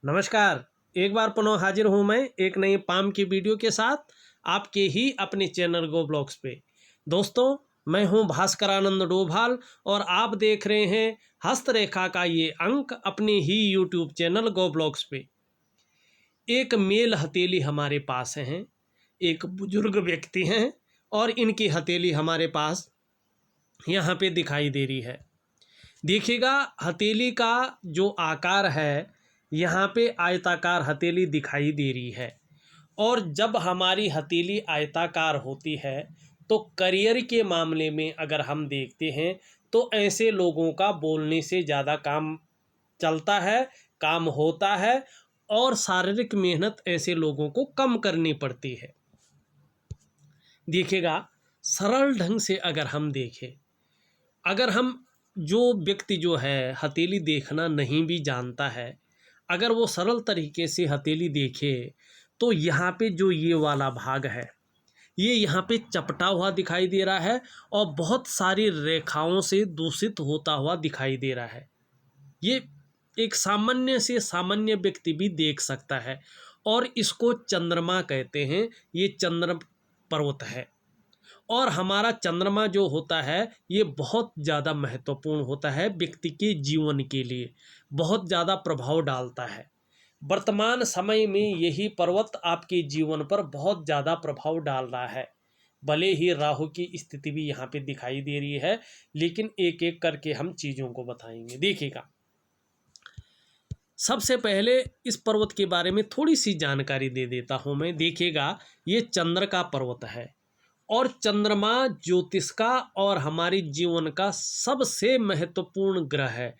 नमस्कार। एक बार पुनः हाजिर हूँ मैं एक नई पाम की वीडियो के साथ आपके ही अपने चैनल गो ब्लॉग्स पे। दोस्तों, मैं हूँ भास्करानंद डोभाल और आप देख रहे हैं हस्तरेखा का ये अंक अपने ही यूट्यूब चैनल गो ब्लॉग्स पे। एक मेल हथेली हमारे पास हैं, एक बुजुर्ग व्यक्ति हैं और इनकी हथेली हमारे पास यहाँ पे दिखाई दे रही है। देखिएगा, हथेली का जो आकार है, यहाँ पे आयताकार हथेली दिखाई दे रही है। और जब हमारी हथेली आयताकार होती है तो करियर के मामले में अगर हम देखते हैं तो ऐसे लोगों का बोलने से ज़्यादा काम चलता है, काम होता है और शारीरिक मेहनत ऐसे लोगों को कम करनी पड़ती है। देखिएगा, सरल ढंग से अगर हम देखें, अगर हम जो व्यक्ति जो है हथेली देखना नहीं भी जानता है, अगर वो सरल तरीके से हथेली देखे तो यहाँ पे जो ये वाला भाग है, ये यहाँ पे चपटा हुआ दिखाई दे रहा है और बहुत सारी रेखाओं से दूषित होता हुआ दिखाई दे रहा है। ये एक सामान्य से सामान्य व्यक्ति भी देख सकता है और इसको चंद्रमा कहते हैं। ये चंद्र पर्वत है और हमारा चंद्रमा जो होता है ये बहुत ज़्यादा महत्वपूर्ण होता है, व्यक्ति के जीवन के लिए बहुत ज़्यादा प्रभाव डालता है। वर्तमान समय में यही पर्वत आपके जीवन पर बहुत ज़्यादा प्रभाव डाल रहा है। भले ही राहु की स्थिति भी यहाँ पे दिखाई दे रही है, लेकिन एक एक करके हम चीज़ों को बताएंगे। देखिएगा, सबसे पहले इस पर्वत के बारे में थोड़ी सी जानकारी दे देता हूँ मैं। देखिएगा, ये चंद्र का पर्वत है और चंद्रमा ज्योतिष का और हमारे जीवन का सबसे महत्वपूर्ण ग्रह है।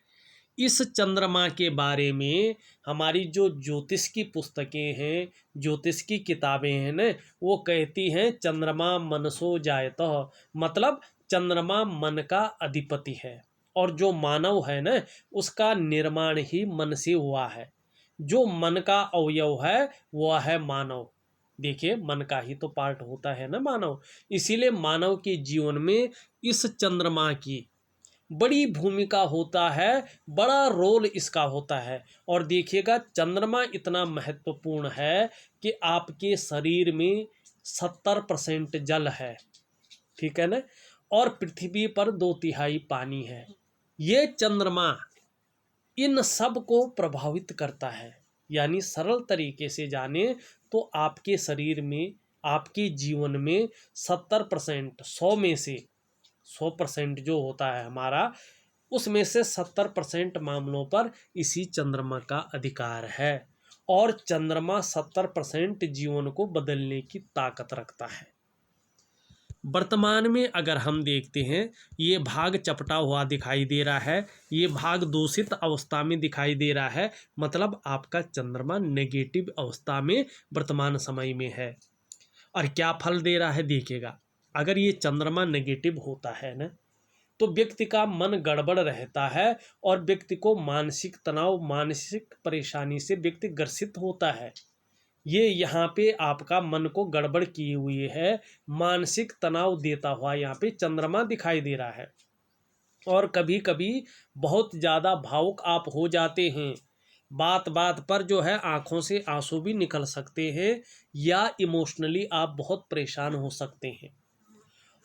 इस चंद्रमा के बारे में हमारी जो ज्योतिष की पुस्तकें हैं, ज्योतिष की किताबें हैं न, वो कहती हैं चंद्रमा मनसो जायतः, मतलब चंद्रमा मन का अधिपति है और जो मानव है न, उसका निर्माण ही मन से हुआ है। जो मन का अवयव है वह है मानव। देखिए, मन का ही तो पार्ट होता है ना मानव, इसीलिए मानव के जीवन में इस चंद्रमा की बड़ी भूमिका होता है, बड़ा रोल इसका होता है। और देखिएगा, चंद्रमा इतना महत्वपूर्ण है कि आपके शरीर में 70% जल है, ठीक है ना, और पृथ्वी पर 2/3 पानी है। ये चंद्रमा इन सब को प्रभावित करता है। यानी सरल तरीके से जाने तो आपके शरीर में, आपके जीवन में 70%, 100 में से 100% जो होता है हमारा, उसमें से 70% मामलों पर इसी चंद्रमा का अधिकार है। और चंद्रमा 70% जीवन को बदलने की ताकत रखता है। वर्तमान में अगर हम देखते हैं, ये भाग चपटा हुआ दिखाई दे रहा है, ये भाग दूषित अवस्था में दिखाई दे रहा है, मतलब आपका चंद्रमा नेगेटिव अवस्था में वर्तमान समय में है। और क्या फल दे रहा है देखिएगा, अगर ये चंद्रमा नेगेटिव होता है ना, तो व्यक्ति का मन गड़बड़ रहता है और व्यक्ति को मानसिक तनाव, मानसिक परेशानी से व्यक्ति ग्रसित होता है। ये यहाँ पे आपका मन को गड़बड़ किए हुए है, मानसिक तनाव देता हुआ यहाँ पे चंद्रमा दिखाई दे रहा है। और कभी कभी बहुत ज़्यादा भावुक आप हो जाते हैं, बात बात पर जो है आंखों से आंसू भी निकल सकते हैं, या इमोशनली आप बहुत परेशान हो सकते हैं।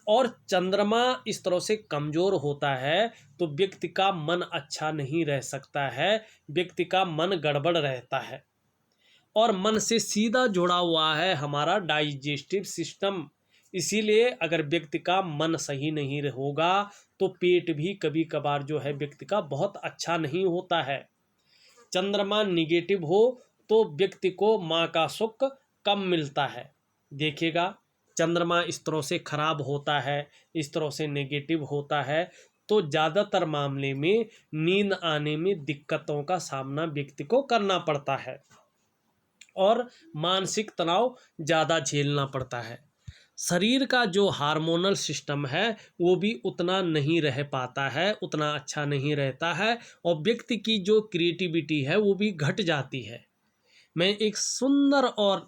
और चंद्रमा इस तरह से कमज़ोर होता है तो व्यक्ति का मन अच्छा नहीं रह सकता है, व्यक्ति का मन गड़बड़ रहता है। और मन से सीधा जुड़ा हुआ है हमारा डाइजेस्टिव सिस्टम, इसीलिए अगर व्यक्ति का मन सही नहीं होगा तो पेट भी कभी कभार जो है व्यक्ति का बहुत अच्छा नहीं होता है। चंद्रमा निगेटिव हो तो व्यक्ति को माँ का सुख कम मिलता है। देखिएगा, चंद्रमा इस तरह से खराब होता है, इस तरह से नेगेटिव होता है, तो ज़्यादातर मामले में नींद आने में दिक्कतों का सामना व्यक्ति को करना पड़ता है और मानसिक तनाव ज़्यादा झेलना पड़ता है। शरीर का जो हार्मोनल सिस्टम है वो भी उतना नहीं रह पाता है, उतना अच्छा नहीं रहता है और व्यक्ति की जो क्रिएटिविटी है वो भी घट जाती है। मैं एक सुंदर और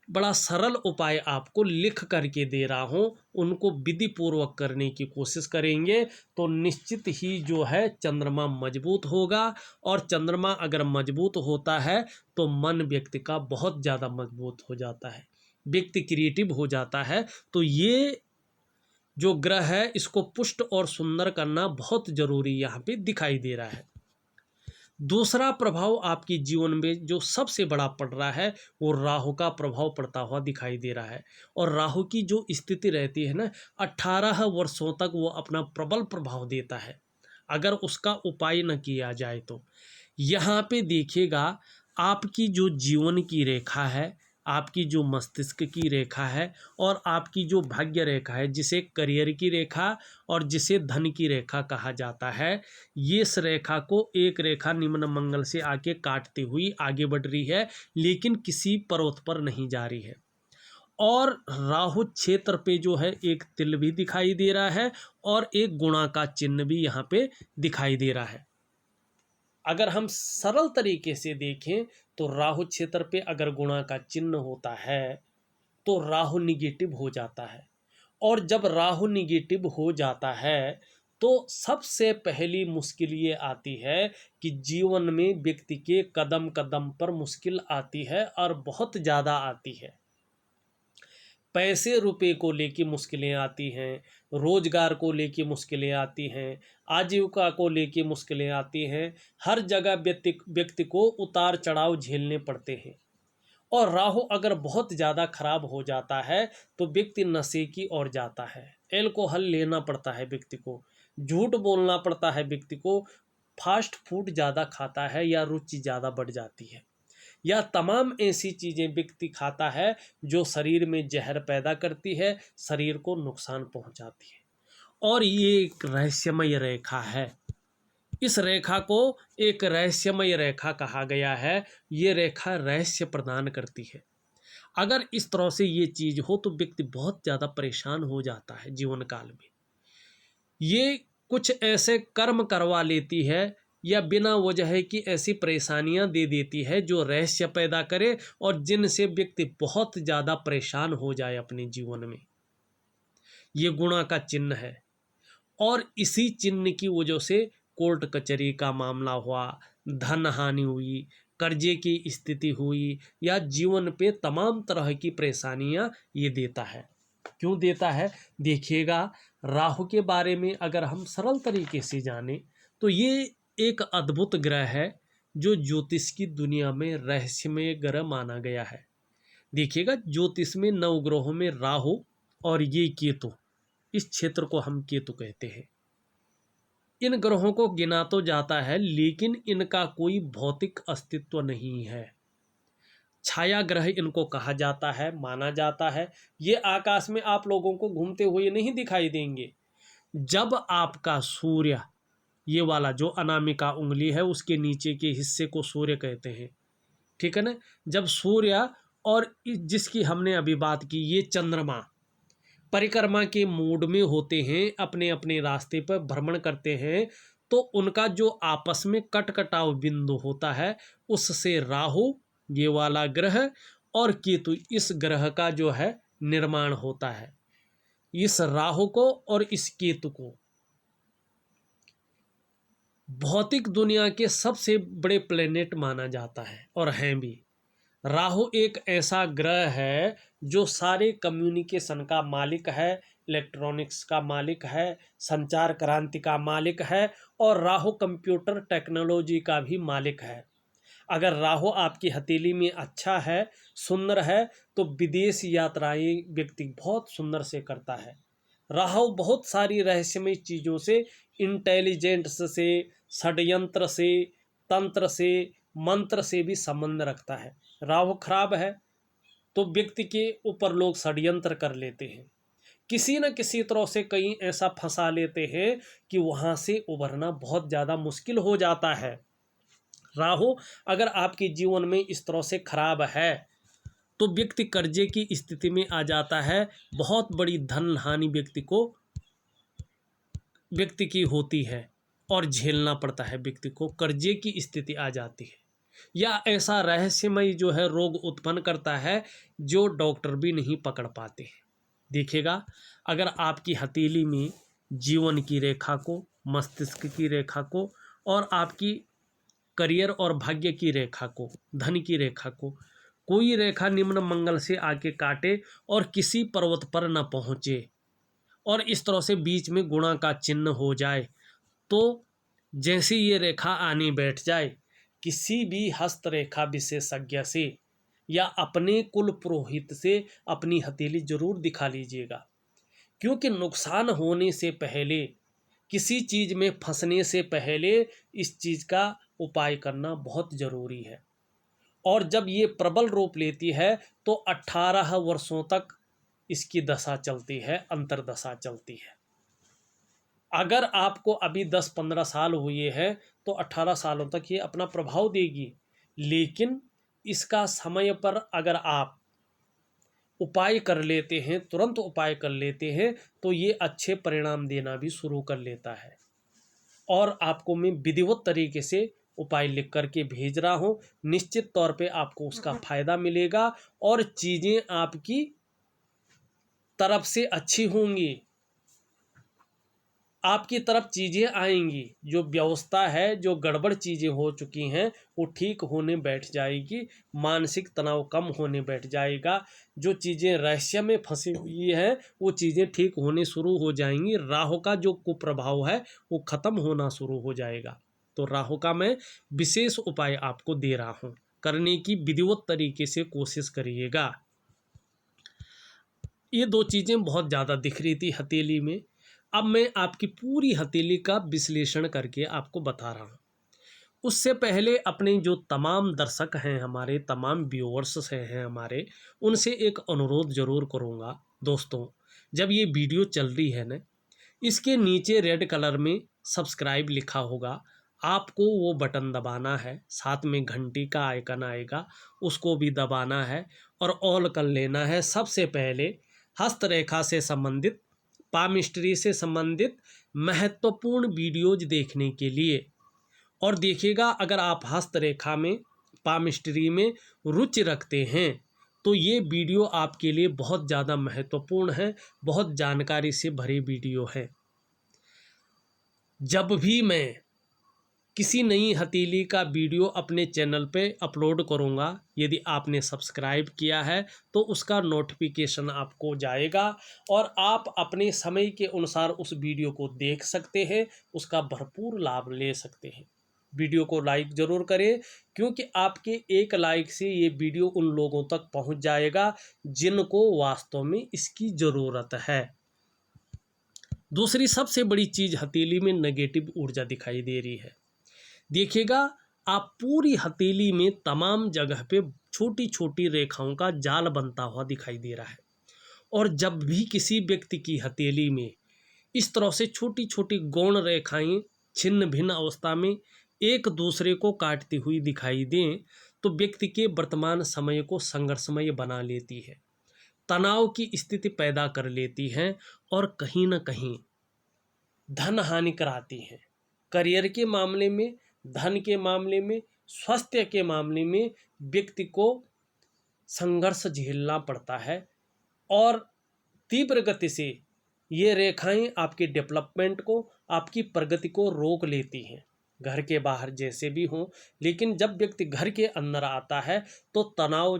बड़ा सरल उपाय आपको लिख करके दे रहा हूँ, उनको विधि पूर्वक करने की कोशिश करेंगे तो निश्चित ही जो है चंद्रमा मजबूत होगा। और चंद्रमा अगर मजबूत होता है तो मन व्यक्ति का बहुत ज़्यादा मजबूत हो जाता है, व्यक्ति क्रिएटिव हो जाता है। तो ये जो ग्रह है इसको पुष्ट और सुंदर करना बहुत ज़रूरी यहाँ पे दिखाई दे रहा है। दूसरा प्रभाव आपके जीवन में जो सबसे बड़ा पड़ रहा है वो राहु का प्रभाव पड़ता हुआ दिखाई दे रहा है। और राहु की जो स्थिति रहती है ना, 18 वर्षों तक वो अपना प्रबल प्रभाव देता है अगर उसका उपाय न किया जाए तो। यहाँ पे देखिएगा, आपकी जो जीवन की रेखा है, आपकी जो मस्तिष्क की रेखा है और आपकी जो भाग्य रेखा है, जिसे करियर की रेखा और जिसे धन की रेखा कहा जाता है, ये इस रेखा को एक रेखा निम्न मंगल से आके काटती हुई आगे बढ़ रही है, लेकिन किसी पर्वत पर नहीं जा रही है। और राहु क्षेत्र पे जो है एक तिल भी दिखाई दे रहा है और एक गुणा का चिन्ह भी यहाँ पे दिखाई दे रहा है। अगर हम सरल तरीके से देखें तो राहु क्षेत्र पे अगर गुणा का चिन्ह होता है तो राहु निगेटिव हो जाता है। और जब राहु निगेटिव हो जाता है तो सबसे पहली मुश्किल ये आती है कि जीवन में व्यक्ति के कदम कदम पर मुश्किल आती है और बहुत ज़्यादा आती है। पैसे रुपए को लेके मुश्किलें आती हैं, रोजगार को लेके मुश्किलें आती हैं, आजीविका को लेके मुश्किलें आती हैं। हर जगह व्यक्ति को उतार चढ़ाव झेलने पड़ते हैं। और राहु अगर बहुत ज़्यादा खराब हो जाता है तो व्यक्ति नशे की ओर जाता है, एल्कोहल लेना पड़ता है व्यक्ति को, झूठ बोलना पड़ता है व्यक्ति को, फास्ट फूड ज़्यादा खाता है या रुचि ज़्यादा बढ़ जाती है, या तमाम ऐसी चीज़ें व्यक्ति खाता है जो शरीर में जहर पैदा करती है, शरीर को नुकसान पहुंचाती है। और ये एक रहस्यमय रेखा है। इस रेखा को एक रहस्यमय रेखा कहा गया है। ये रेखा रहस्य प्रदान करती है। अगर इस तरह से ये चीज़ हो तो व्यक्ति बहुत ज़्यादा परेशान हो जाता है जीवन काल में। ये कुछ ऐसे कर्म करवा लेती है या बिना वजह की ऐसी परेशानियां दे देती है जो रहस्य पैदा करे और जिनसे व्यक्ति बहुत ज़्यादा परेशान हो जाए अपने जीवन में। ये गुणा का चिन्ह है और इसी चिन्ह की वजह से कोर्ट कचहरी का मामला हुआ, धन हानि हुई, कर्जे की स्थिति हुई या जीवन पे तमाम तरह की परेशानियां ये देता है। क्यों देता है? देखिएगा, राहु के बारे में अगर हम सरल तरीके से जाने तो ये एक अद्भुत ग्रह है जो ज्योतिष की दुनिया में रहस्यमय ग्रह माना गया है। देखिएगा, ज्योतिष में 9 ग्रहों में राहु और ये केतु, इस क्षेत्र को हम केतु कहते हैं। इन ग्रहों को गिना तो जाता है लेकिन इनका कोई भौतिक अस्तित्व नहीं है। छाया ग्रह इनको कहा जाता है, माना जाता है। ये आकाश में आप लोगों को घूमते हुए नहीं दिखाई देंगे। जब आपका सूर्य, ये वाला जो अनामिका उंगली है उसके नीचे के हिस्से को सूर्य कहते हैं, ठीक है ना। जब सूर्य और जिसकी हमने अभी बात की ये चंद्रमा परिक्रमा के मूड में होते हैं, अपने अपने रास्ते पर भ्रमण करते हैं, तो उनका जो आपस में कटकटाव बिंदु होता है उससे राहु, ये वाला ग्रह, और केतु, इस ग्रह का जो है निर्माण होता है। इस राहु को और इस केतु को भौतिक दुनिया के सबसे बड़े प्लेनेट माना जाता है और हैं भी। राहु एक ऐसा ग्रह है जो सारे कम्युनिकेशन का मालिक है, इलेक्ट्रॉनिक्स का मालिक है, संचार क्रांति का मालिक है और राहु कंप्यूटर टेक्नोलॉजी का भी मालिक है। अगर राहु आपकी हथेली में अच्छा है, सुंदर है, तो विदेश यात्राएं व्यक्ति बहुत सुंदर से करता है। राहु बहुत सारी रहस्यमय चीज़ों से, इंटेलिजेंस से, षड्यंत्र से, तंत्र से, मंत्र से भी संबंध रखता है। राहु खराब है तो व्यक्ति के ऊपर लोग षड्यंत्र कर लेते हैं, किसी न किसी तरह से कहीं ऐसा फंसा लेते हैं कि वहाँ से उभरना बहुत ज़्यादा मुश्किल हो जाता है। राहु अगर आपके जीवन में इस तरह से खराब है तो व्यक्ति कर्जे की स्थिति में आ जाता है, बहुत बड़ी धन हानि व्यक्ति की होती है और झेलना पड़ता है, व्यक्ति को कर्जे की स्थिति आ जाती है। या ऐसा रहस्यमय जो है रोग उत्पन्न करता है जो डॉक्टर भी नहीं पकड़ पाते हैं। देखिएगा, अगर आपकी हथेली में जीवन की रेखा को, मस्तिष्क की रेखा को और आपकी करियर और भाग्य की रेखा को, धन की रेखा को कोई रेखा निम्न मंगल से आके काटे और किसी पर्वत पर न पहुँचे और इस तरह से बीच में गुणा का चिन्ह हो जाए, तो जैसे ये रेखा आने बैठ जाए, किसी भी हस्तरेखा विशेषज्ञ से या अपने कुल पुरोहित से अपनी हथेली जरूर दिखा लीजिएगा। क्योंकि नुकसान होने से पहले, किसी चीज़ में फंसने से पहले इस चीज़ का उपाय करना बहुत ज़रूरी है। और जब ये प्रबल रूप लेती है तो 18 वर्षों तक इसकी दशा चलती है, अंतर्दशा चलती है। अगर आपको अभी 10-15 साल हुए हैं तो 18 सालों तक ये अपना प्रभाव देगी। लेकिन इसका समय पर अगर आप उपाय कर लेते हैं, तुरंत उपाय कर लेते हैं, तो ये अच्छे परिणाम देना भी शुरू कर लेता है। और आपको मैं विधिवत तरीके से उपाय लिख करके भेज रहा हूँ। निश्चित तौर पे आपको उसका फायदा मिलेगा और चीज़ें आपकी तरफ से अच्छी होंगी, आपकी तरफ चीज़ें आएंगी। जो व्यवस्था है, जो गड़बड़ चीज़ें हो चुकी हैं वो ठीक होने बैठ जाएगी, मानसिक तनाव कम होने बैठ जाएगा। जो चीज़ें रहस्य में फंसी हुई हैं वो चीज़ें ठीक होने शुरू हो जाएंगी। राहु का जो कुप्रभाव है वो ख़त्म होना शुरू हो जाएगा। तो राहु का मैं विशेष उपाय आपको दे रहा हूँ, करने की विधिवत तरीके से कोशिश करिएगा। ये दो चीज़ें बहुत ज़्यादा दिख रही थी हथेली में। अब मैं आपकी पूरी हथेली का विश्लेषण करके आपको बता रहा हूँ। उससे पहले अपने जो तमाम दर्शक हैं, हमारे तमाम व्यूअर्स हैं हमारे, उनसे एक अनुरोध ज़रूर करूँगा। दोस्तों, जब ये वीडियो चल रही है ना, इसके नीचे रेड कलर में सब्सक्राइब लिखा होगा, आपको वो बटन दबाना है। साथ में घंटी का आइकन आएगा, उसको भी दबाना है और ऑल कर लेना है। सबसे पहले हस्तरेखा से संबंधित, पामिस्ट्री से संबंधित महत्वपूर्ण वीडियोज देखने के लिए। और देखिएगा, अगर आप हस्तरेखा में, पामिस्ट्री में रुचि रखते हैं तो ये वीडियो आपके लिए बहुत ज़्यादा महत्वपूर्ण है, बहुत जानकारी से भरी वीडियो है। जब भी मैं किसी नई हथेली का वीडियो अपने चैनल पे अपलोड करूँगा, यदि आपने सब्सक्राइब किया है तो उसका नोटिफिकेशन आपको जाएगा और आप अपने समय के अनुसार उस वीडियो को देख सकते हैं, उसका भरपूर लाभ ले सकते हैं। वीडियो को लाइक ज़रूर करें, क्योंकि आपके एक लाइक से ये वीडियो उन लोगों तक पहुंच जाएगा जिनको वास्तव में इसकी ज़रूरत है। दूसरी सबसे बड़ी चीज़, हथेली में नेगेटिव ऊर्जा दिखाई दे रही है। देखिएगा, आप पूरी हथेली में तमाम जगह पे छोटी छोटी रेखाओं का जाल बनता हुआ दिखाई दे रहा है। और जब भी किसी व्यक्ति की हथेली में इस तरह से छोटी छोटी गौण रेखाएं छिन्न भिन्न अवस्था में एक दूसरे को काटती हुई दिखाई दें, तो व्यक्ति के वर्तमान समय को संघर्षमय बना लेती है, तनाव की स्थिति पैदा कर लेती हैं और कहीं ना कहीं धन हानि कराती हैं। करियर के मामले में, धन के मामले में, स्वास्थ्य के मामले में व्यक्ति को संघर्ष झेलना पड़ता है और तीव्र गति से ये रेखाएं आपके डेवलपमेंट को, आपकी प्रगति को रोक लेती हैं। घर के बाहर जैसे भी हों, लेकिन जब व्यक्ति घर के अंदर आता है तो तनाव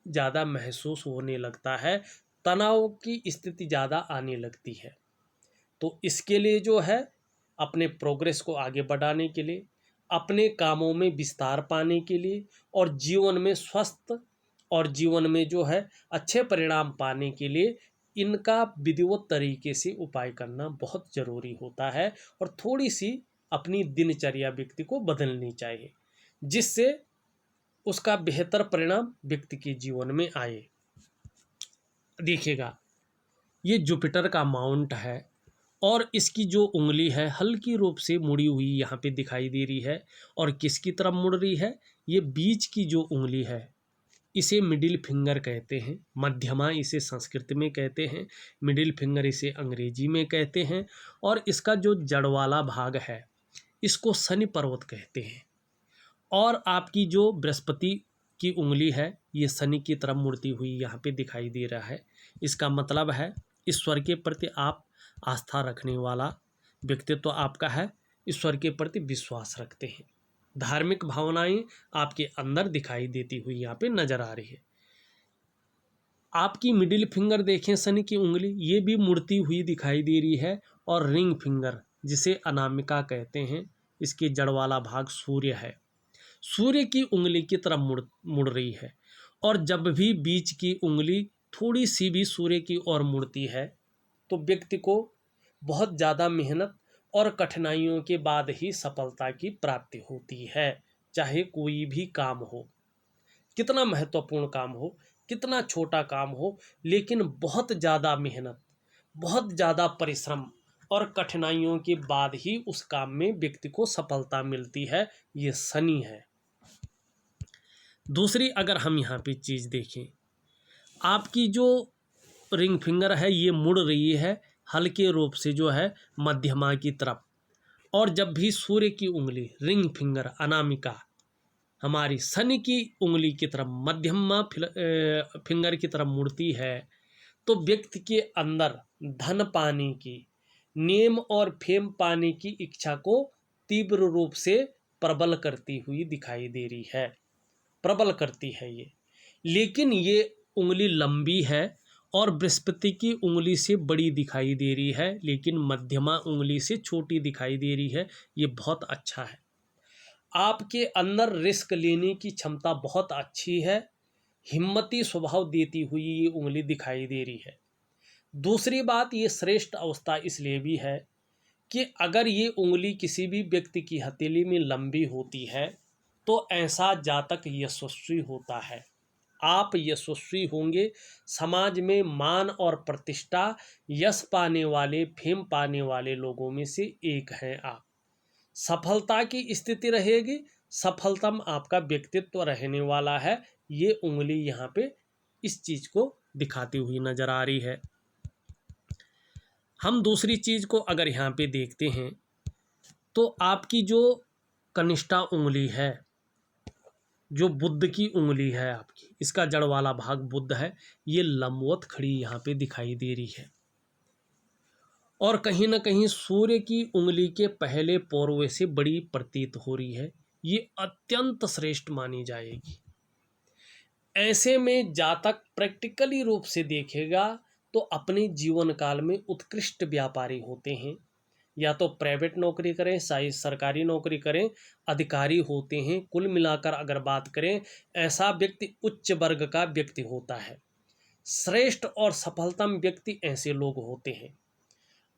ज़्यादा महसूस होने लगता है, तनाव की स्थिति ज़्यादा आने लगती है। तो इसके लिए जो है, अपने प्रोग्रेस को आगे बढ़ाने के लिए, अपने कामों में विस्तार पाने के लिए और जीवन में स्वस्थ और जीवन में जो है अच्छे परिणाम पाने के लिए इनका विधिवत तरीके से उपाय करना बहुत ज़रूरी होता है। और थोड़ी सी अपनी दिनचर्या व्यक्ति को बदलनी चाहिए, जिससे उसका बेहतर परिणाम व्यक्ति के जीवन में आए। देखिएगा, ये जुपिटर का माउंट है और इसकी जो उंगली है हल्की रूप से मुड़ी हुई यहाँ पे दिखाई दे रही है। और किसकी तरफ मुड़ रही है? ये बीच की जो उंगली है, इसे मिडिल फिंगर कहते हैं। मध्यमा इसे संस्कृत में कहते हैं, मिडिल फिंगर इसे अंग्रेजी में कहते हैं। और इसका जो जड़ वाला भाग है इसको शनि पर्वत कहते हैं। और आपकी जो बृहस्पति की उंगली है ये शनि की तरफ मुड़ती हुई यहाँ पे दिखाई दे रहा है। इसका मतलब है ईश्वर के प्रति आप आस्था रखने वाला व्यक्तित्व आपका है, ईश्वर के प्रति विश्वास रखते हैं, धार्मिक भावनाएं आपके अंदर दिखाई देती हुई यहाँ पे नजर आ रही है। आपकी मिडिल फिंगर देखें, शनि की उंगली ये भी मुड़ती हुई दिखाई दे रही है, और रिंग फिंगर जिसे अनामिका कहते हैं, इसके जड़ वाला भाग सूर्य है, सूर्य की उंगली की तरफ मुड़ रही है। और जब भी बीच की उंगली थोड़ी सी भी सूर्य की ओर मुड़ती है तो व्यक्ति को बहुत ज़्यादा मेहनत और कठिनाइयों के बाद ही सफलता की प्राप्ति होती है। चाहे कोई भी काम हो, कितना महत्वपूर्ण काम हो, कितना छोटा काम हो, लेकिन बहुत ज़्यादा मेहनत, बहुत ज़्यादा परिश्रम और कठिनाइयों के बाद ही उस काम में व्यक्ति को सफलता मिलती है। ये शनि है। दूसरी अगर हम यहाँ पे चीज़ देखें, आपकी जो रिंग फिंगर है ये मुड़ रही है हल्के रूप से जो है मध्यमा की तरफ, और जब भी सूर्य की उंगली रिंग फिंगर अनामिका हमारी शनि की उंगली की तरफ मध्यमा फिंगर की तरफ मुड़ती है तो व्यक्ति के अंदर धन पाने की, नेम और फेम पाने की इच्छा को तीव्र रूप से प्रबल करती हुई दिखाई दे रही है, प्रबल करती है ये। लेकिन ये उंगली लंबी है और बृहस्पति की उंगली से बड़ी दिखाई दे रही है, लेकिन मध्यमा उंगली से छोटी दिखाई दे रही है। ये बहुत अच्छा है। आपके अंदर रिस्क लेने की क्षमता बहुत अच्छी है, हिम्मती स्वभाव देती हुई ये उंगली दिखाई दे रही है। दूसरी बात, ये श्रेष्ठ अवस्था इसलिए भी है कि अगर ये उंगली किसी भी व्यक्ति की हथेली में लंबी होती है तो ऐसा जातक यशस्वी होता है। आप यशस्वी होंगे, समाज में मान और प्रतिष्ठा, यश पाने वाले, फेम पाने वाले लोगों में से एक हैं आप। सफलता की स्थिति रहेगी, सफलतम आपका व्यक्तित्व रहने वाला है। ये उंगली यहाँ पे इस चीज को दिखाती हुई नजर आ रही है। हम दूसरी चीज को अगर यहाँ पे देखते हैं तो आपकी जो कनिष्ठा उंगली है, जो बुध की उंगली है आपकी, इसका जड़ वाला भाग बुध है, ये लंबवत खड़ी यहाँ पे दिखाई दे रही है, और कहीं ना कहीं सूर्य की उंगली के पहले पौरवे से बड़ी प्रतीत हो रही है। ये अत्यंत श्रेष्ठ मानी जाएगी। ऐसे में जातक प्रैक्टिकली रूप से देखेगा तो अपने जीवन काल में उत्कृष्ट व्यापारी होते हैं, या तो प्राइवेट नौकरी करें, चाहे सरकारी नौकरी करें, अधिकारी होते हैं। कुल मिलाकर अगर बात करें, ऐसा व्यक्ति उच्च वर्ग का व्यक्ति होता है। श्रेष्ठ और सफलतम व्यक्ति ऐसे लोग होते हैं।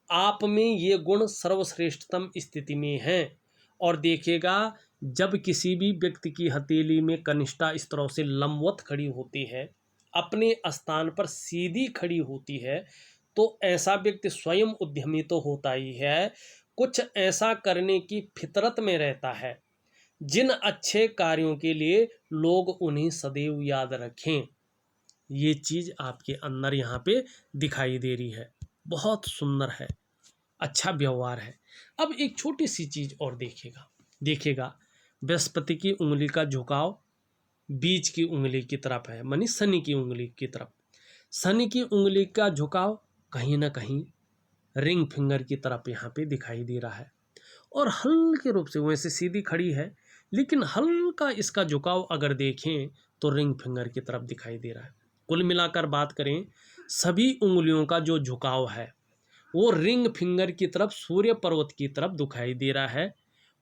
आप में ये गुण सर्वश्रेष्ठतम स्थिति में हैं। और देखिएगा, जब किसी भी व्यक्ति की हथेली में कनिष्ठा इस तरह से लंबवत खड़ी होती है, अपने स्थान पर सीधी खड़ी होती है, तो ऐसा व्यक्ति स्वयं उद्यमी तो होता ही है, कुछ ऐसा करने की फितरत में रहता है जिन अच्छे कार्यों के लिए लोग उन्हें सदैव याद रखें। ये चीज़ आपके अंदर यहाँ पे दिखाई दे रही है। बहुत सुंदर है, अच्छा व्यवहार है। अब एक छोटी सी चीज़ और देखिएगा, बृहस्पति की उंगली का झुकाव बीच की उंगली की तरफ है, मानी शनि की उंगली की तरफ। शनि की उंगली का झुकाव कहीं ना कहीं रिंग फिंगर की तरफ यहाँ पे दिखाई दे रहा है, और हल्के रूप से वैसे सीधी खड़ी है, लेकिन हल्का इसका झुकाव अगर देखें तो रिंग फिंगर की तरफ दिखाई दे रहा है। कुल मिलाकर बात करें, सभी उंगलियों का जो झुकाव है वो रिंग फिंगर की तरफ, सूर्य पर्वत की तरफ दिखाई दे रहा है,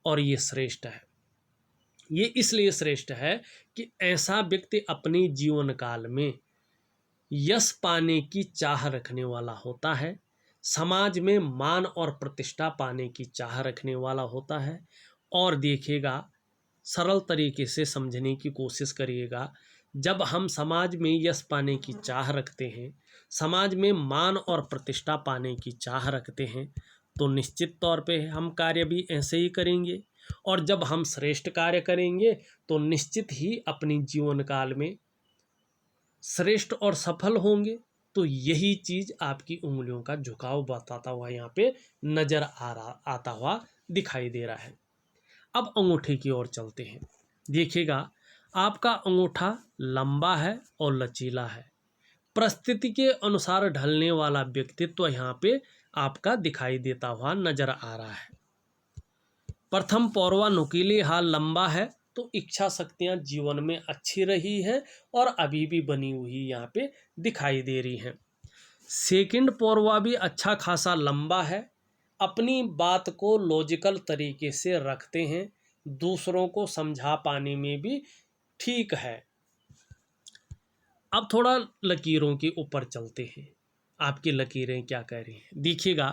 और ये श्रेष्ठ है। ये इसलिए श्रेष्ठ है कि ऐसा व्यक्ति अपने जीवन काल में यश पाने की चाह रखने वाला होता है, समाज में मान और प्रतिष्ठा पाने की चाह रखने वाला होता है। और देखिएगा, सरल तरीके से समझने की कोशिश करिएगा, जब हम समाज में यश पाने की चाह रखते हैं, समाज में मान और प्रतिष्ठा पाने की चाह रखते हैं, तो निश्चित तौर पे हम कार्य भी ऐसे ही करेंगे। और जब हम श्रेष्ठ कार्य करेंगे तो निश्चित ही अपने जीवन काल में श्रेष्ठ और सफल होंगे। तो यही चीज़ आपकी उंगलियों का झुकाव बताता हुआ यहाँ पे नजर आता हुआ दिखाई दे रहा है। अब अंगूठे की ओर चलते हैं। देखिएगा आपका अंगूठा लंबा है और लचीला है। परिस्थिति के अनुसार ढलने वाला व्यक्तित्व यहाँ पे आपका दिखाई देता हुआ नजर आ रहा है। प्रथम पौरवा नुकीली हाल लंबा है, तो इच्छा शक्तियां जीवन में अच्छी रही है और अभी भी बनी हुई यहाँ पे दिखाई दे रही हैं। सेकंड पौरवा भी अच्छा खासा लंबा है, अपनी बात को लॉजिकल तरीके से रखते हैं, दूसरों को समझा पाने में भी ठीक है। अब थोड़ा लकीरों के ऊपर चलते हैं, आपकी लकीरें क्या कह रही हैं। देखिएगा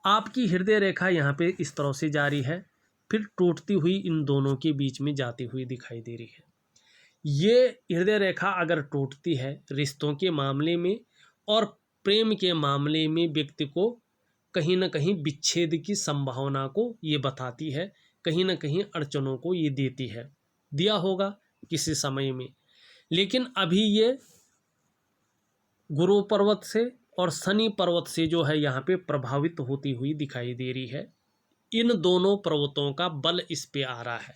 आपकी हृदय रेखा यहाँ पे इस तरह से जारी है, फिर टूटती हुई इन दोनों के बीच में जाती हुई दिखाई दे रही है। ये हृदय रेखा अगर टूटती है रिश्तों के मामले में और प्रेम के मामले में व्यक्ति को कहीं ना कहीं विच्छेद की संभावना को ये बताती है, कहीं ना कहीं अड़चनों को ये देती है, दिया होगा किसी समय में। लेकिन अभी ये गुरु पर्वत से और शनि पर्वत से जो है यहाँ पे प्रभावित होती हुई दिखाई दे रही है। इन दोनों पर्वतों का बल इस पे आ रहा है।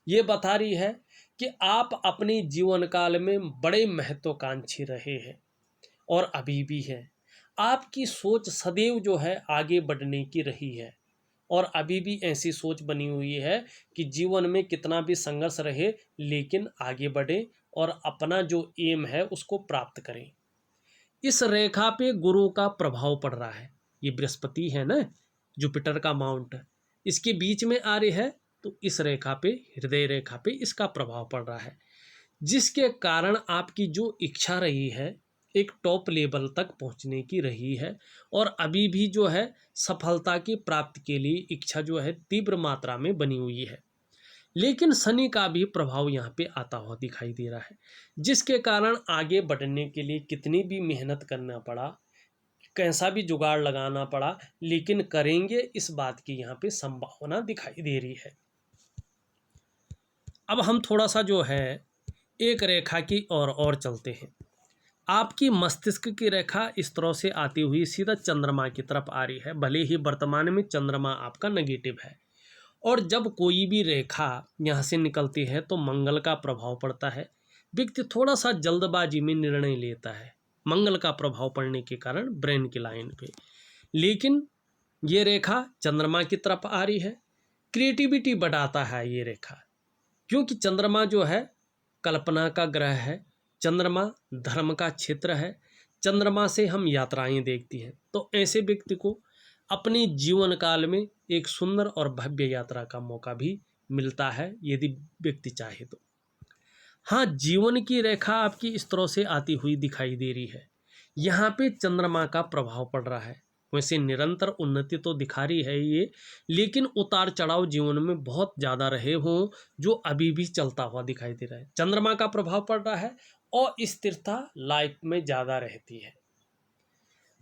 ये बता रही है कि आप अपने जीवन काल में बड़े महत्वाकांक्षी रहे हैं और अभी भी हैं। आपकी सोच सदैव जो है आगे बढ़ने की रही है और अभी भी ऐसी सोच बनी हुई है कि जीवन में कितना भी संघर्ष रहे लेकिन आगे बढ़ें और अपना जो एम है उसको प्राप्त करें। इस रेखा पे गुरु का प्रभाव पड़ रहा है। ये बृहस्पति है ना, जुपिटर का माउंट, इसके बीच में आ रही है, तो इस रेखा पे, हृदय रेखा पे इसका प्रभाव पड़ रहा है, जिसके कारण आपकी जो इच्छा रही है एक टॉप लेवल तक पहुंचने की रही है और अभी भी जो है सफलता की प्राप्ति के लिए इच्छा जो है तीव्र मात्रा में बनी हुई है। लेकिन शनि का भी प्रभाव यहाँ पे आता हुआ दिखाई दे रहा है, जिसके कारण आगे बढ़ने के लिए कितनी भी मेहनत करना पड़ा, कैसा भी जुगाड़ लगाना पड़ा, लेकिन करेंगे, इस बात की यहाँ पे संभावना दिखाई दे रही है। अब हम थोड़ा सा जो है एक रेखा की और चलते हैं। आपकी मस्तिष्क की रेखा इस तरह से आती हुई सीधा चंद्रमा की तरफ आ रही है। भले ही वर्तमान में चंद्रमा आपका नेगेटिव है और जब कोई भी रेखा यहाँ से निकलती है तो मंगल का प्रभाव पड़ता है। व्यक्ति थोड़ा सा जल्दबाजी में निर्णय लेता है मंगल का प्रभाव पड़ने के कारण ब्रेन की लाइन पे। लेकिन ये रेखा चंद्रमा की तरफ आ रही है, क्रिएटिविटी बढ़ाता है ये रेखा, क्योंकि चंद्रमा जो है कल्पना का ग्रह है, चंद्रमा धर्म का क्षेत्र है, चंद्रमा से हम यात्राएं देखती हैं। तो ऐसे व्यक्ति को अपने जीवन काल में एक सुंदर और भव्य यात्रा का मौका भी मिलता है यदि व्यक्ति चाहे तो। हाँ, जीवन की रेखा आपकी इस तरह से आती हुई दिखाई दे रही है, यहाँ पे चंद्रमा का प्रभाव पड़ रहा है। वैसे निरंतर उन्नति तो दिखा रही है ये, लेकिन उतार चढ़ाव जीवन में बहुत ज़्यादा रहे हों जो अभी भी चलता हुआ दिखाई दे रहा है। चंद्रमा का प्रभाव पड़ रहा है और स्थिरता लाइफ में ज़्यादा रहती है।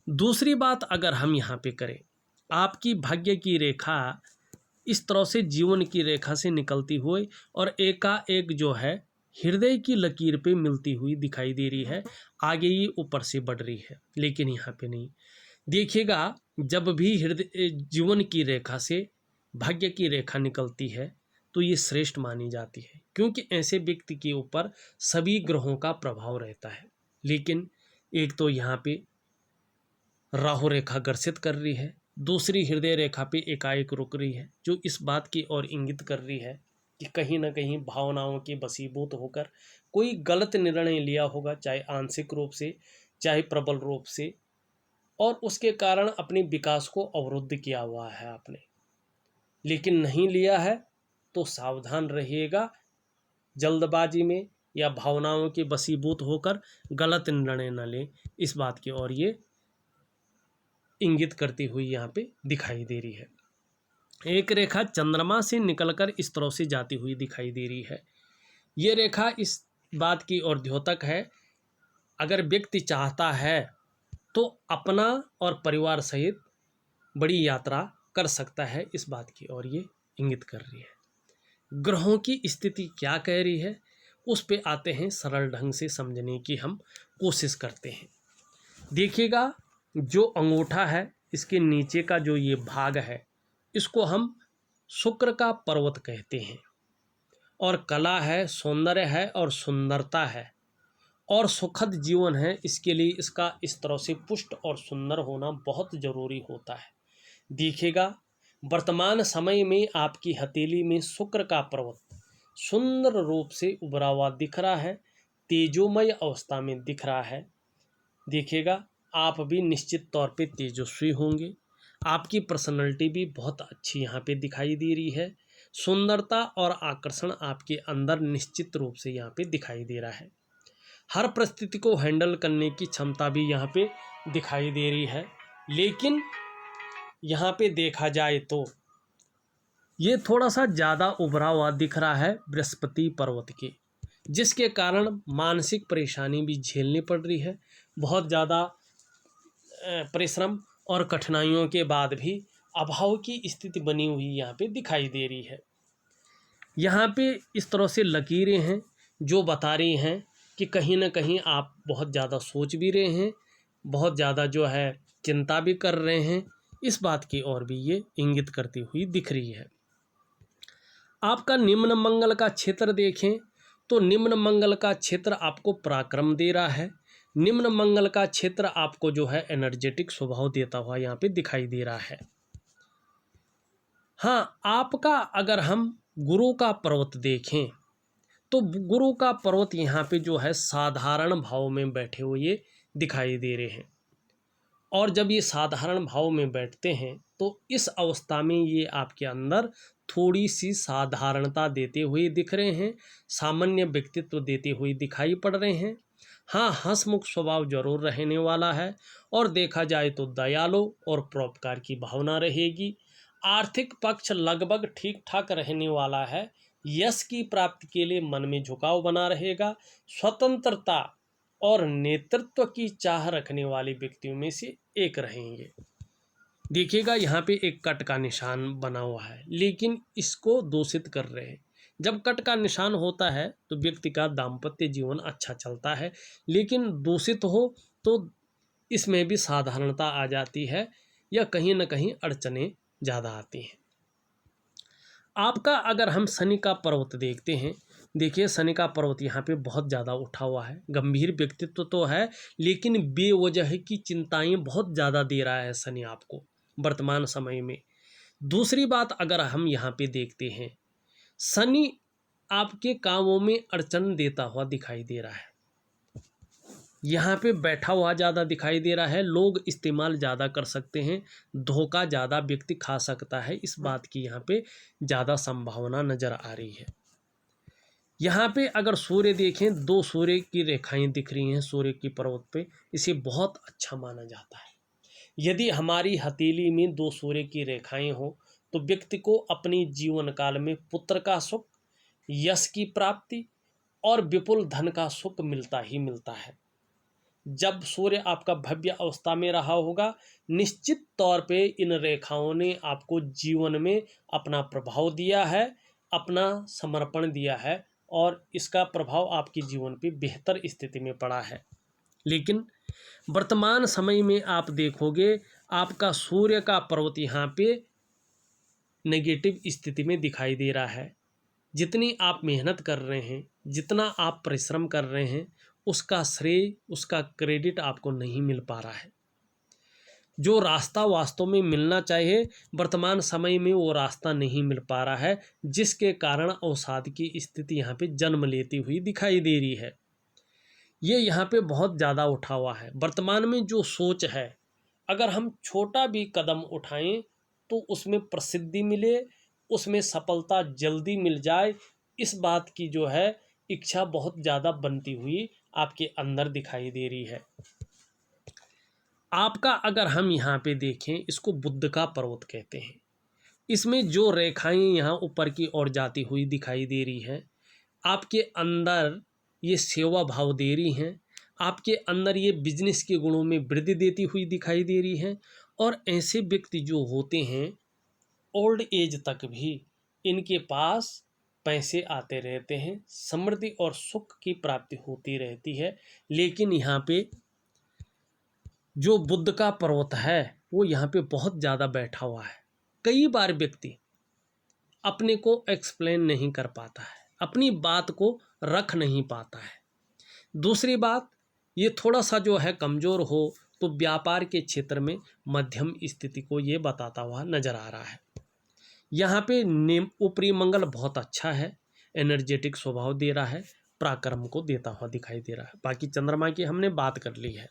दूसरी बात अगर हम यहाँ पे करें, आपकी भाग्य की रेखा इस तरह से जीवन की रेखा से निकलती हुई और एकाएक जो है हृदय की लकीर पे मिलती हुई दिखाई दे रही है। आगे ये ऊपर से बढ़ रही है, लेकिन यहाँ पे नहीं। देखिएगा जब भी हृदय जीवन की रेखा से भाग्य की रेखा निकलती है तो ये श्रेष्ठ मानी जाती है, क्योंकि ऐसे व्यक्ति के ऊपर सभी ग्रहों का प्रभाव रहता है। लेकिन एक तो यहाँ पे राहु रेखा ग्रसित कर रही है, दूसरी हृदय रेखा पे एकाएक रुक रही है, जो इस बात की ओर इंगित कर रही है कि कहीं ना कहीं भावनाओं के बसीभूत होकर कोई गलत निर्णय लिया होगा, चाहे आंशिक रूप से चाहे प्रबल रूप से, और उसके कारण अपने विकास को अवरुद्ध किया हुआ है आपने। लेकिन नहीं लिया है तो सावधान रहिएगा, जल्दबाजी में या भावनाओं के बसीभूत होकर गलत निर्णय न लें, इस बात की ओर ये इंगित करती हुई यहाँ पे दिखाई दे रही है। एक रेखा चंद्रमा से निकलकर इस तरह से जाती हुई दिखाई दे रही है। ये रेखा इस बात की ओर द्योतक है, अगर व्यक्ति चाहता है तो अपना और परिवार सहित बड़ी यात्रा कर सकता है, इस बात की ओर ये इंगित कर रही है। ग्रहों की स्थिति क्या कह रही है उस पे आते हैं, सरल ढंग से समझने की हम कोशिश करते हैं। देखिएगा जो अंगूठा है इसके नीचे का जो ये भाग है इसको हम शुक्र का पर्वत कहते हैं, और कला है, सौंदर्य है और सुंदरता है और सुखद जीवन है, इसके लिए इसका इस तरह से पुष्ट और सुंदर होना बहुत ज़रूरी होता है। देखिएगा वर्तमान समय में आपकी हथेली में शुक्र का पर्वत सुंदर रूप से उभरा हुआ दिख रहा है, तेजोमय अवस्था में दिख रहा है। देखिएगा आप भी निश्चित तौर पे तेजस्वी होंगे, आपकी पर्सनैलिटी भी बहुत अच्छी यहाँ पे दिखाई दे रही है, सुंदरता और आकर्षण आपके अंदर निश्चित रूप से यहाँ पे दिखाई दे रहा है। हर परिस्थिति को हैंडल करने की क्षमता भी यहाँ पे दिखाई दे रही है। लेकिन यहाँ पे देखा जाए तो ये थोड़ा सा ज़्यादा उभरा हुआ दिख रहा है बृहस्पति पर्वत के, जिसके कारण मानसिक परेशानी भी झेलनी पड़ रही है। बहुत ज़्यादा परिश्रम और कठिनाइयों के बाद भी अभाव की स्थिति बनी हुई यहाँ पे दिखाई दे रही है। यहाँ पे इस तरह से लकीरें हैं जो बता रही हैं कि कहीं ना कहीं आप बहुत ज़्यादा सोच भी रहे हैं, बहुत ज़्यादा जो है चिंता भी कर रहे हैं, इस बात की ओर भी ये इंगित करती हुई दिख रही है। आपका निम्न मंगल का क्षेत्र देखें तो निम्न मंगल का क्षेत्र आपको पराक्रम दे रहा है, निम्न मंगल का क्षेत्र आपको जो है एनर्जेटिक स्वभाव देता हुआ यहाँ पे दिखाई दे रहा है। हाँ, आपका अगर हम गुरु का पर्वत देखें तो गुरु का पर्वत यहाँ पे जो है साधारण भाव में बैठे हुए दिखाई दे रहे हैं, और जब ये साधारण भाव में बैठते हैं तो इस अवस्था में ये आपके अंदर थोड़ी सी साधारणता देते हुए दिख रहे हैं, सामान्य व्यक्तित्व देते हुए दिखाई पड़ रहे हैं। हाँ, हंसमुख स्वभाव जरूर रहने वाला है, और देखा जाए तो दयालु और परोपकार की भावना रहेगी। आर्थिक पक्ष लगभग ठीक ठाक रहने वाला है। यश की प्राप्ति के लिए मन में झुकाव बना रहेगा। स्वतंत्रता और नेतृत्व की चाह रखने वाले व्यक्तियों में से एक रहेंगे। देखिएगा यहाँ पे एक कट का निशान बना हुआ है, लेकिन इसको दूषित कर रहे हैं। जब कट का निशान होता है तो व्यक्ति का दाम्पत्य जीवन अच्छा चलता है, लेकिन दूषित हो तो इसमें भी साधारणता आ जाती है या कहीं ना कहीं अड़चने ज़्यादा आती हैं। आपका अगर हम शनि का पर्वत देखते हैं, देखिए शनि का पर्वत यहाँ पे बहुत ज़्यादा उठा हुआ है। गंभीर व्यक्तित्व तो है, लेकिन बेवजह की चिंताएं बहुत ज़्यादा दे रहा है शनि आपको वर्तमान समय में। दूसरी बात अगर हम यहाँ पे देखते हैं, शनि आपके कामों में अड़चन देता हुआ दिखाई दे रहा है। यहाँ पे बैठा हुआ ज़्यादा दिखाई दे रहा है, लोग इस्तेमाल ज़्यादा कर सकते हैं, धोखा ज़्यादा व्यक्ति खा सकता है, इस बात की यहाँ पे ज़्यादा संभावना नज़र आ रही है। यहाँ पे अगर सूर्य देखें, दो सूर्य की रेखाएं दिख रही हैं सूर्य की पर्वत पे, इसे बहुत अच्छा माना जाता है। यदि हमारी हथेली में दो सूर्य की रेखाएं हो तो व्यक्ति को अपनी जीवन काल में पुत्र का सुख, यश की प्राप्ति और विपुल धन का सुख मिलता ही मिलता है। जब सूर्य आपका भव्य अवस्था में रहा होगा, निश्चित तौर पे इन रेखाओं ने आपको जीवन में अपना प्रभाव दिया है, अपना समर्पण दिया है, और इसका प्रभाव आपके जीवन पे बेहतर स्थिति में पड़ा है। लेकिन वर्तमान समय में आप देखोगे आपका सूर्य का पर्वत यहाँ पे नेगेटिव स्थिति में दिखाई दे रहा है। जितनी आप मेहनत कर रहे हैं, जितना आप परिश्रम कर रहे हैं, उसका श्रेय, उसका क्रेडिट आपको नहीं मिल पा रहा है। जो रास्ता वास्तव में मिलना चाहिए वर्तमान समय में वो रास्ता नहीं मिल पा रहा है, जिसके कारण अवसाद की स्थिति यहाँ पे जन्म लेती हुई दिखाई दे रही है। ये यहाँ पे बहुत ज़्यादा उठा हुआ है। वर्तमान में जो सोच है, अगर हम छोटा भी कदम उठाएं तो उसमें प्रसिद्धि मिले, उसमें सफलता जल्दी मिल जाए, इस बात की जो है इच्छा बहुत ज़्यादा बनती हुई आपके अंदर दिखाई दे रही है। आपका अगर हम यहाँ पे देखें, इसको बुद्ध का पर्वत कहते हैं। इसमें जो रेखाएं यहाँ ऊपर की ओर जाती हुई दिखाई दे रही हैं, आपके अंदर ये सेवा भाव दे रही हैं, आपके अंदर ये बिजनेस के गुणों में वृद्धि देती हुई दिखाई दे रही हैं। और ऐसे व्यक्ति जो होते हैं ओल्ड एज तक भी इनके पास पैसे आते रहते हैं, समृद्धि और सुख की प्राप्ति होती रहती है। लेकिन यहाँ पे जो बुद्ध का पर्वत है वो यहाँ पे बहुत ज़्यादा बैठा हुआ है। कई बार व्यक्ति अपने को एक्सप्लेन नहीं कर पाता है, अपनी बात को रख नहीं पाता है। दूसरी बात, ये थोड़ा सा जो है कमज़ोर हो तो व्यापार के क्षेत्र में मध्यम स्थिति को ये बताता हुआ नजर आ रहा है। यहाँ पे ऊपरी मंगल बहुत अच्छा है, एनर्जेटिक स्वभाव दे रहा है, पराक्रम को देता हुआ दिखाई दे रहा है। बाकी चंद्रमा की हमने बात कर ली है।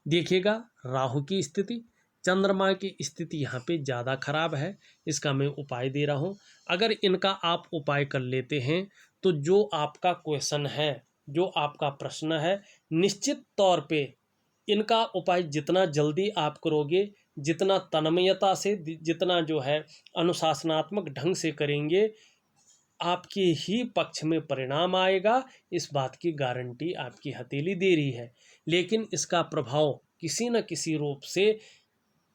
देखिएगा राहु की स्थिति, चंद्रमा की स्थिति यहाँ पे ज़्यादा खराब है, इसका मैं उपाय दे रहा हूँ। अगर इनका आप उपाय कर लेते हैं तो जो आपका क्वेश्चन है, जो आपका प्रश्न है, निश्चित तौर पे इनका उपाय जितना जल्दी आप करोगे, जितना तन्मयता से, जितना जो है अनुशासनात्मक ढंग से करेंगे, आपके ही पक्ष में परिणाम आएगा। इस बात की गारंटी आपकी हथेली दे रही है। लेकिन इसका प्रभाव किसी न किसी रूप से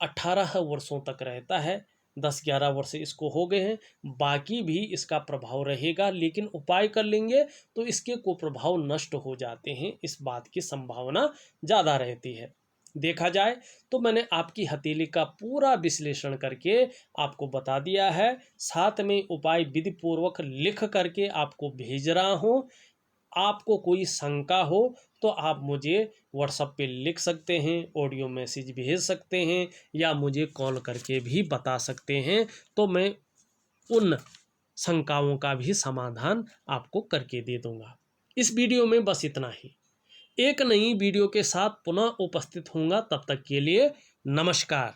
18 वर्षों तक रहता है। 10-11 वर्ष इसको हो गए हैं, बाकी भी इसका प्रभाव रहेगा, लेकिन उपाय कर लेंगे तो इसके कुप्रभाव नष्ट हो जाते हैं। इस बात की संभावना ज़्यादा रहती है। देखा जाए तो मैंने आपकी हथेली का पूरा विश्लेषण करके आपको बता दिया है। साथ में उपाय विधि पूर्वक लिख करके आपको भेज रहा हूँ। आपको कोई शंका हो तो आप मुझे व्हाट्सएप पे लिख सकते हैं, ऑडियो मैसेज भेज सकते हैं, या मुझे कॉल करके भी बता सकते हैं, तो मैं उन शंकाओं का भी समाधान आपको करके दे दूंगा। इस वीडियो में बस इतना ही। एक नई वीडियो के साथ पुनः उपस्थित होऊंगा, तब तक के लिए नमस्कार।